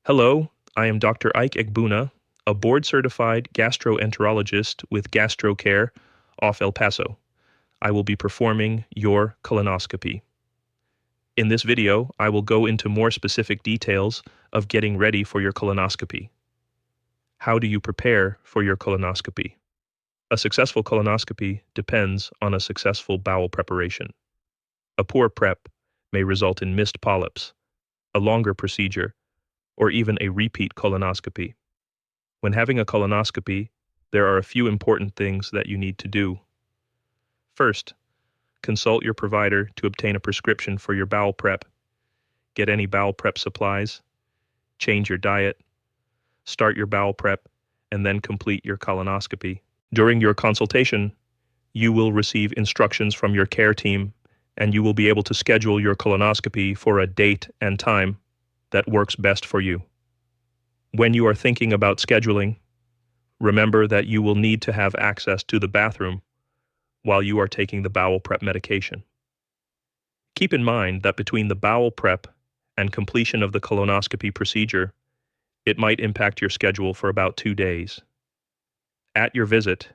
Hello, I am Dr. Ike Egbuna, a board-certified gastroenterologist with GastroCare off El Paso. I will be performing your colonoscopy. In this video, I will go into more specific details of getting ready for your colonoscopy. How do you prepare for your colonoscopy? A successful colonoscopy depends on a successful bowel preparation. A poor prep may result in missed polyps, a longer procedure, or even a repeat colonoscopy. When having a colonoscopy, there are a few important things that you need to do. First, consult your provider to obtain a prescription for your bowel prep. Get any bowel prep supplies, change your diet, start your bowel prep, and then complete your colonoscopy. During your consultation, you will receive instructions from your care team, and you will be able to schedule your colonoscopy for a date and time that works best for you. When you are thinking about scheduling, remember that you will need to have access to the bathroom while you are taking the bowel prep medication. Keep in mind that between the bowel prep and completion of the colonoscopy procedure, it might impact your schedule for about 2 days. At your visit,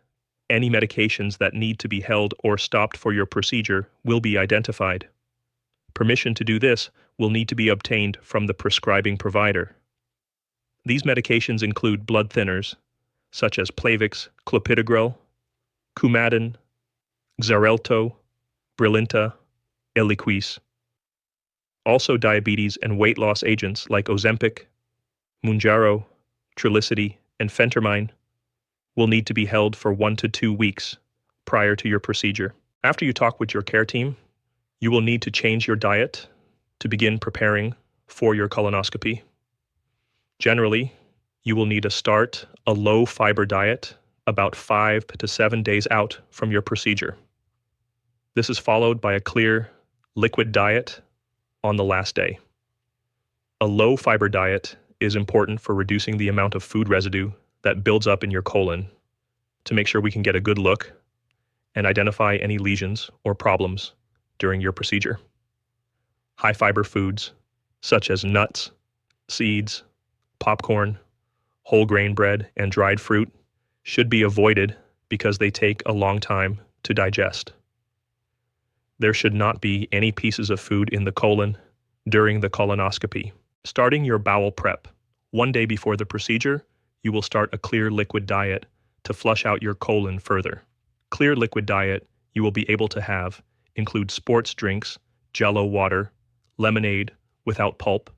any medications that need to be held or stopped for your procedure will be identified. Permission to do this will need to be obtained from the prescribing provider. These medications include blood thinners, such as Plavix, clopidogrel, Coumadin, Xarelto, Brilinta, Eliquis. Also diabetes and weight loss agents like Ozempic, Mounjaro, Trulicity, and Phentermine will need to be held for 1 to 2 weeks prior to your procedure. After you talk with your care team, you will need to change your diet to begin preparing for your colonoscopy. Generally, you will need to start a low-fiber diet about 5 to 7 days out from your procedure. This is followed by a clear, liquid diet on the last day. A low-fiber diet is important for reducing the amount of food residue that builds up in your colon to make sure we can get a good look and identify any lesions or problems during your procedure. High-fiber foods, such as nuts, seeds, popcorn, whole grain bread, and dried fruit should be avoided because they take a long time to digest. There should not be any pieces of food in the colon during the colonoscopy. Starting your bowel prep. 1 day before the procedure, you will start a clear liquid diet to flush out your colon further. Clear liquid diet you will be able to have include sports drinks, Jello water, lemonade without pulp,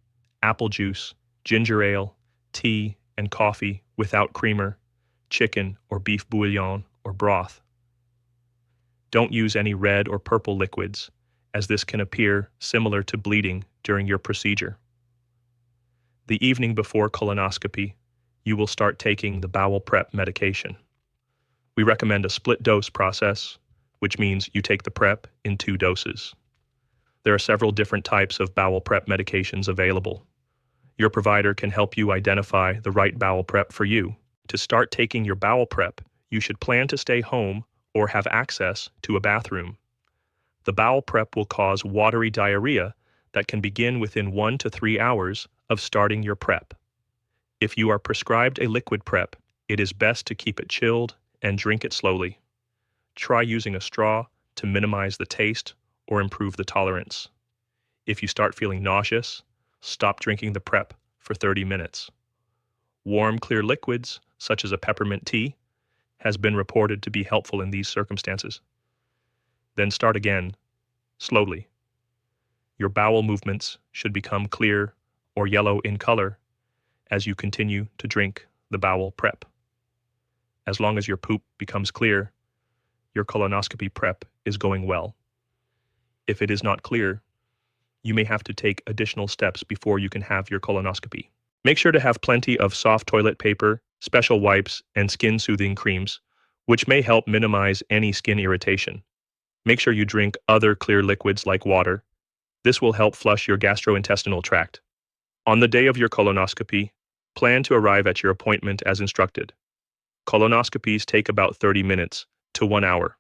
apple juice, ginger ale, tea, and coffee without creamer, chicken or beef bouillon or broth. Don't use any red or purple liquids, as this can appear similar to bleeding during your procedure. The evening before colonoscopy, you will start taking the bowel prep medication. We recommend a split dose process, which means you take the prep in 2 doses. There are several different types of bowel prep medications available. Your provider can help you identify the right bowel prep for you. To start taking your bowel prep, you should plan to stay home or have access to a bathroom. The bowel prep will cause watery diarrhea that can begin within 1 to 3 hours of starting your prep. If you are prescribed a liquid prep, it is best to keep it chilled and drink it slowly. Try using a straw to minimize the taste or improve the tolerance. If you start feeling nauseous, stop drinking the prep for 30 minutes. Warm, clear liquids, such as a peppermint tea, has been reported to be helpful in these circumstances. Then start again, slowly. Your bowel movements should become clear or yellow in color as you continue to drink the bowel prep. As long as your poop becomes clear, your colonoscopy prep is going well. If it is not clear, you may have to take additional steps before you can have your colonoscopy. Make sure to have plenty of soft toilet paper, special wipes, and skin-soothing creams, which may help minimize any skin irritation. Make sure you drink other clear liquids like water. This will help flush your gastrointestinal tract. On the day of your colonoscopy, plan to arrive at your appointment as instructed. Colonoscopies take about 30 minutes to 1 hour.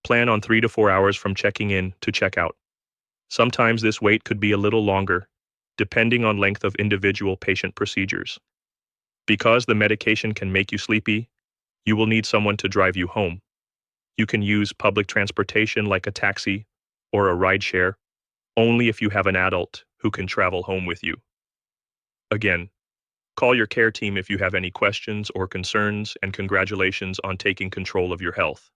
Plan on 3 to 4 hours from checking in to check out. Sometimes this wait could be a little longer, depending on length of individual patient procedures. Because the medication can make you sleepy, you will need someone to drive you home. You can use public transportation like a taxi or a rideshare only if you have an adult who can travel home with you. Again, call your care team if you have any questions or concerns, and congratulations on taking control of your health.